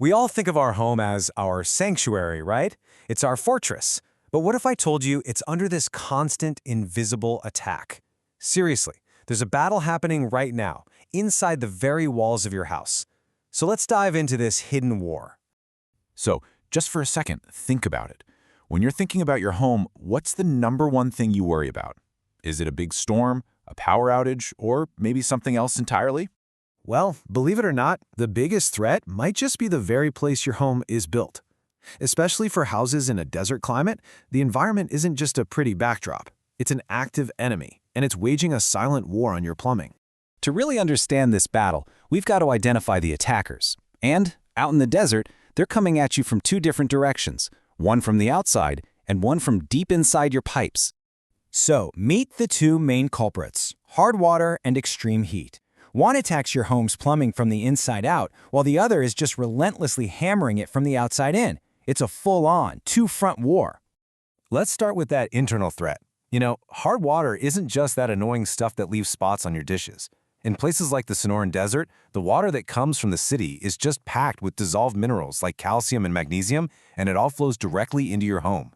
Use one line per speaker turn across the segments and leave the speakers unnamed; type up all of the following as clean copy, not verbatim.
We all think of our home as our sanctuary, right? It's our fortress. But what if I told you it's under this constant, invisible attack? Seriously, there's a battle happening right now, inside the very walls of your house. So let's dive into this hidden war.
So, just for a second, think about it. When you're thinking about your home, what's the #1 thing you worry about? Is it a big storm, a power outage, or maybe something else entirely?
Well, believe it or not, the biggest threat might just be the very place your home is built. Especially for houses in a desert climate, the environment isn't just a pretty backdrop. It's an active enemy, and it's waging a silent war on your plumbing.
To really understand this battle, we've got to identify the attackers. And, out in the desert, they're coming at you from two different directions, one from the outside and one from deep inside your pipes.
So, meet the two main culprits, hard water and extreme heat. One attacks your home's plumbing from the inside out, while the other is just relentlessly hammering it from the outside in. It's a full-on, two-front war.
Let's start with that internal threat. You know, hard water isn't just that annoying stuff that leaves spots on your dishes. In places like the Sonoran Desert, the water that comes from the city is just packed with dissolved minerals like calcium and magnesium, and it all flows directly into your home.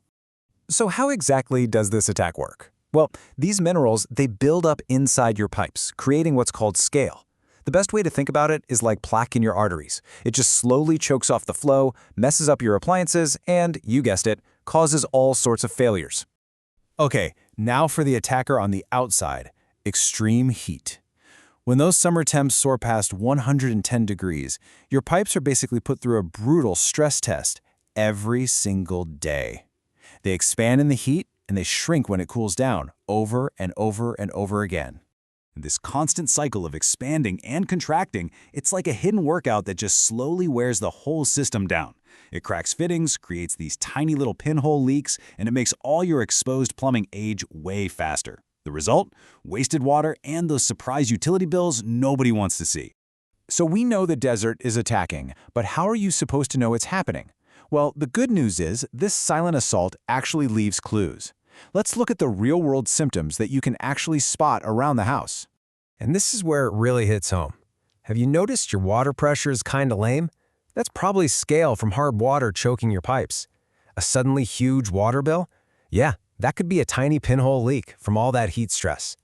So how exactly does this attack work? Well, these minerals, they build up inside your pipes, creating what's called scale. The best way to think about it is like plaque in your arteries. It just slowly chokes off the flow, messes up your appliances, and, you guessed it, causes all sorts of failures. Okay, now for the attacker on the outside, extreme heat. When those summer temps soar past 110 degrees, your pipes are basically put through a brutal stress test every single day. They expand in the heat, and they shrink when it cools down, over and over and over again.
This constant cycle of expanding and contracting, it's like a hidden workout that just slowly wears the whole system down. It cracks fittings, creates these tiny little pinhole leaks, and it makes all your exposed plumbing age way faster. The result? Wasted water and those surprise utility bills nobody wants to see.
So we know the desert is attacking, but how are you supposed to know it's happening? Well, the good news is this silent assault actually leaves clues. Let's look at the real-world symptoms that you can actually spot around the house. And this is where it really hits home. Have you noticed your water pressure is kinda lame? That's probably scale from hard water choking your pipes. A suddenly huge water bill? Yeah, that could be a tiny pinhole leak from all that heat stress.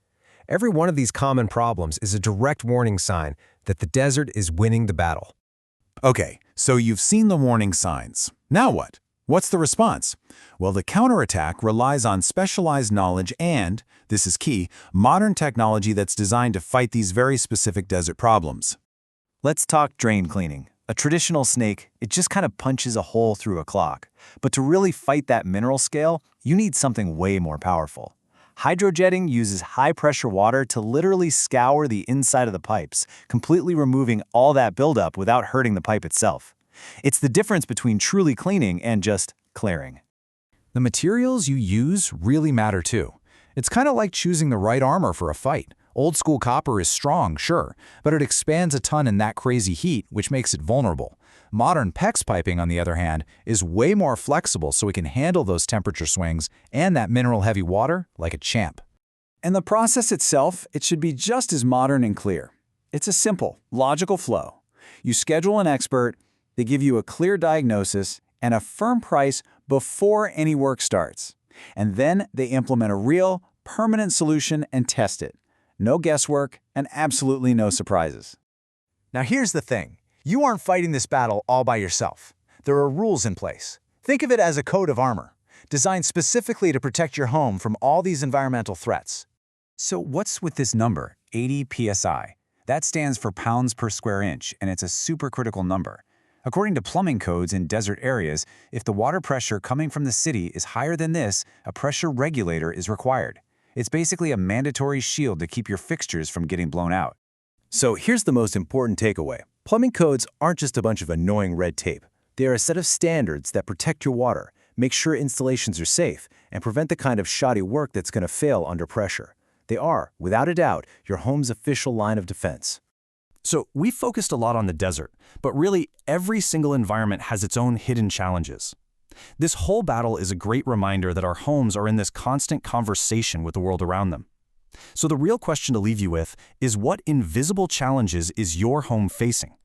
Every one of these common problems is a direct warning sign that the desert is winning the battle.
Okay, so you've seen the warning signs. Now what? What's the response? Well, the counterattack relies on specialized knowledge and, this is key, modern technology that's designed to fight these very specific desert problems.
Let's talk drain cleaning. A traditional snake, it just kind of punches a hole through a clog. But to really fight that mineral scale, you need something way more powerful. Hydrojetting uses high-pressure water to literally scour the inside of the pipes, completely removing all that buildup without hurting the pipe itself. It's the difference between truly cleaning and just clearing.
The materials you use really matter too. It's kind of like choosing the right armor for a fight. Old school copper is strong, sure, but it expands a ton in that crazy heat, which makes it vulnerable. Modern PEX piping, on the other hand, is way more flexible so it can handle those temperature swings and that mineral-heavy water like a champ.
And the process itself, it should be just as modern and clear. It's a simple, logical flow. You schedule an expert, they give you a clear diagnosis and a firm price before any work starts. And then they implement a real, permanent solution and test it. No guesswork and absolutely no surprises.
Now here's the thing. You aren't fighting this battle all by yourself. There are rules in place. Think of it as a coat of armor, designed specifically to protect your home from all these environmental threats.
So what's with this number, 80 psi? That stands for pounds per square inch, and it's a supercritical number. According to plumbing codes in desert areas, if the water pressure coming from the city is higher than this, a pressure regulator is required. It's basically a mandatory shield to keep your fixtures from getting blown out.
So here's the most important takeaway. Plumbing codes aren't just a bunch of annoying red tape. They are a set of standards that protect your water, make sure installations are safe, and prevent the kind of shoddy work that's going to fail under pressure. They are, without a doubt, your home's official line of defense.
So we focused a lot on the desert, but really every single environment has its own hidden challenges. This whole battle is a great reminder that our homes are in this constant conversation with the world around them. So the real question to leave you with is, what invisible challenges is your home facing?